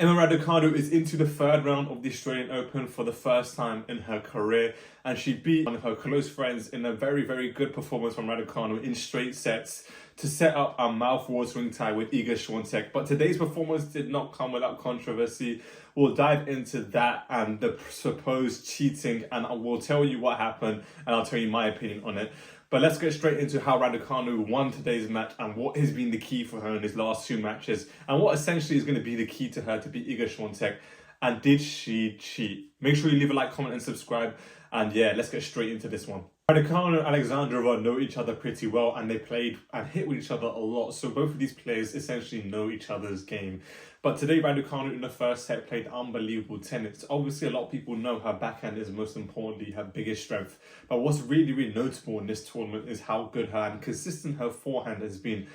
Emma Raducanu is into the third round of the Australian Open for the first time in her career, and she beat one of her close friends in a very, very good performance from Raducanu in straight sets to set up a mouth-watering tie with Iga Swiatek. But today's performance did not come without controversy. We'll dive into that and the supposed cheating, and I will tell you what happened, and I'll tell you my opinion on it. But let's get straight into how Raducanu won today's match and what has been the key for her in his last two matches and what essentially is going to be the key to her to beat Iga Swiatek. And did she cheat? Make sure you leave a like, comment and subscribe. And yeah, let's get straight into this one. Raducanu and Alexandrova know each other pretty well, and they played and hit with each other a lot. So both of these players essentially know each other's game. But today, Raducanu in the first set played unbelievable tennis. Obviously, a lot of people know her backhand is most importantly her biggest strength. But what's really, really notable in this tournament is how good her and consistent her forehand has been.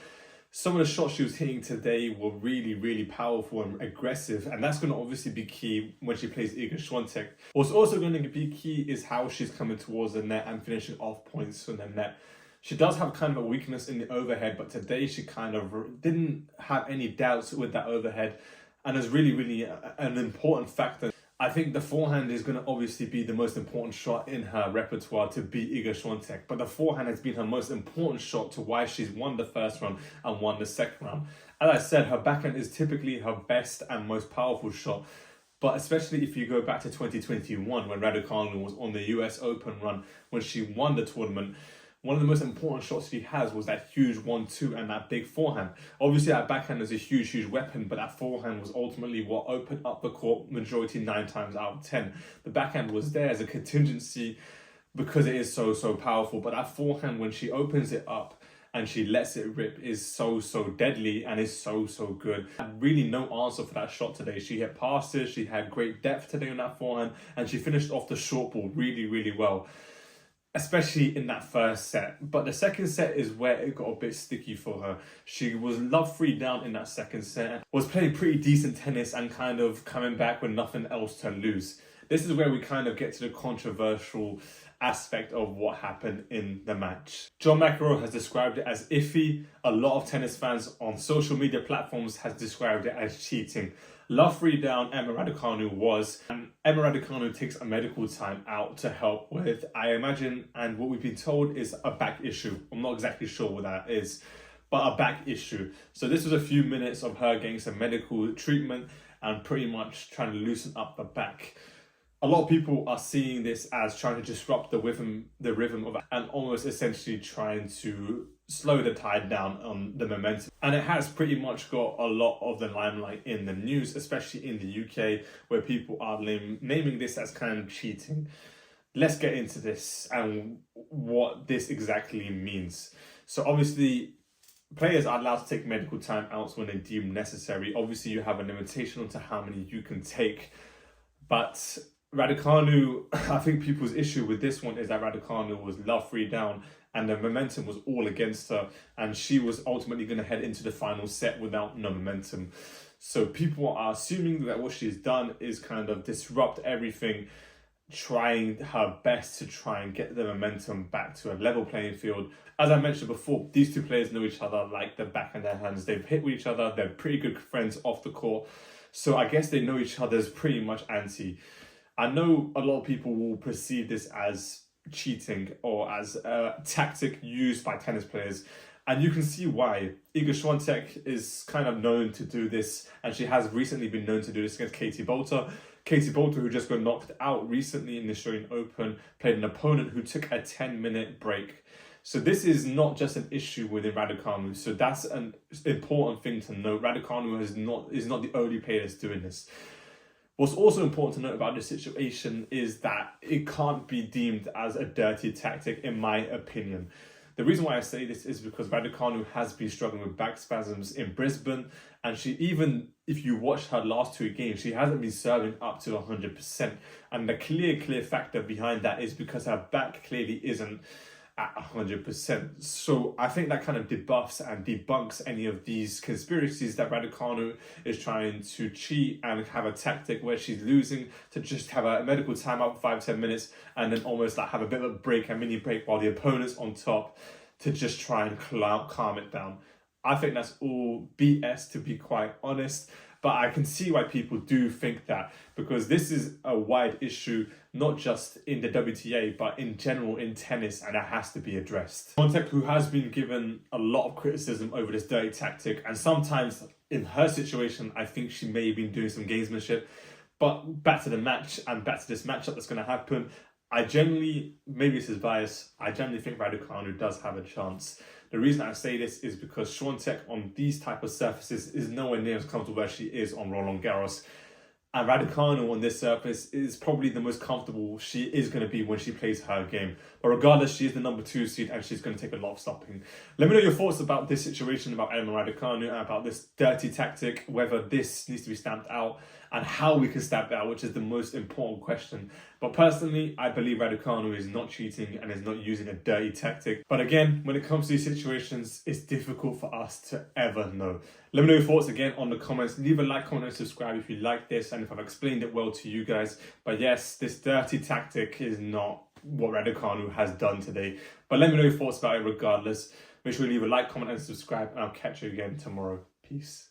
Some of the shots she was hitting today were really, really powerful and aggressive, and that's going to obviously be key when she plays Iga Swiatek. What's also going to be key is how she's coming towards the net and finishing off points from the net. She does have kind of a weakness in the overhead, but today she kind of didn't have any doubts with that overhead, and is really, really an important factor. I think the forehand is going to obviously be the most important shot in her repertoire to beat Iga Swiatek, but the forehand has been her most important shot to why she's won the first round and won the second round. As I said, her backhand is typically her best and most powerful shot, but especially if you go back to 2021 when Raducanu was on the US Open run, when she won the tournament, one of the most important shots she has was that huge 1-2 and that big forehand. Obviously, that backhand is a huge, huge weapon, but that forehand was ultimately what opened up the court majority 9 times out of 10. The backhand was there as a contingency because it is so, so powerful. But that forehand, when she opens it up and she lets it rip, is so, so deadly and is so, so good. Really no answer for that shot today. She hit passes, she had great depth today on that forehand, and she finished off the short ball really, really well, especially in that first set. But the second set is where it got a bit sticky for her. She was love 3 down in that second set, was playing pretty decent tennis and kind of coming back with nothing else to lose. This is where we kind of get to the controversial aspect of what happened in the match. John McEnroe has described it as iffy. A lot of tennis fans on social media platforms has described it as cheating. Love 3 down, Emma Raducanu was, and Emma Raducanu takes a medical time out to help with, I imagine, and what we've been told is a back issue. I'm not exactly sure what that is, but a back issue. So this was a few minutes of her getting some medical treatment and pretty much trying to loosen up the back. A lot of people are seeing this as trying to disrupt the rhythm of it and almost essentially trying to slow the tide down on the momentum. And it has pretty much got a lot of the limelight in the news, especially in the UK, where people are naming this as kind of cheating. Let's get into this and what this exactly means. So obviously, players are allowed to take medical time outs when they deem necessary. Obviously, you have a limitation onto how many you can take, but Raducanu, I think people's issue with this one is that Raducanu was love 3 down and the momentum was all against her, and she was ultimately going to head into the final set without no momentum. So people are assuming that what she's done is kind of disrupt everything, trying her best to try and get the momentum back to a level playing field. As I mentioned before, these two players know each other like the back of their hands. They've hit with each other, they're pretty good friends off the court. So I guess they know each other as pretty much anti. I know a lot of people will perceive this as cheating or as a tactic used by tennis players, and you can see why. Iga Swiatek is kind of known to do this, and she has recently been known to do this against Katie Boulter. Katie Boulter, who just got knocked out recently in the Australian Open, played an opponent who took a 10-minute break. So this is not just an issue within Raducanu. So that's an important thing to note. Raducanu is not the only player that's doing this. What's also important to note about this situation is that it can't be deemed as a dirty tactic, in my opinion. The reason why I say this is because Raducanu has been struggling with back spasms in Brisbane, and she, even if you watch her last 2 games, she hasn't been serving up to 100%. And the clear factor behind that is because her back clearly isn't at 100%. So I think that kind of debuffs and debunks any of these conspiracies that Raducanu is trying to cheat and have a tactic where she's losing to just have a medical timeout for 5-10 minutes and then almost like have a bit of a break, a mini break while the opponent's on top to just try and calm it down. I think that's all BS, to be quite honest. But I can see why people do think that, because this is a wide issue, not just in the WTA, but in general in tennis, and it has to be addressed. Swiatek, who has been given a lot of criticism over this dirty tactic, and sometimes in her situation, I think she may have been doing some gamesmanship. But back to the match and back to this matchup that's going to happen, I generally, maybe this is bias, I generally think Raducanu does have a chance. The reason I say this is because Swiatek on these type of surfaces is nowhere near as comfortable as she is on Roland Garros. And Raducanu on this surface is probably the most comfortable she is going to be when she plays her game. But regardless, she is the number 2 seed and she's going to take a lot of stopping. Let me know your thoughts about this situation, about Emma Raducanu, and about this dirty tactic, whether this needs to be stamped out and how we can stamp it out, which is the most important question. But personally, I believe Raducanu is not cheating and is not using a dirty tactic. But again, when it comes to these situations, it's difficult for us to ever know. Let me know your thoughts again on the comments. Leave a like, comment, and subscribe if you like this and if I've explained it well to you guys. But yes, this dirty tactic is not what Raducanu has done today. But let me know your thoughts about it regardless. Make sure you leave a like, comment, and subscribe, and I'll catch you again tomorrow. Peace.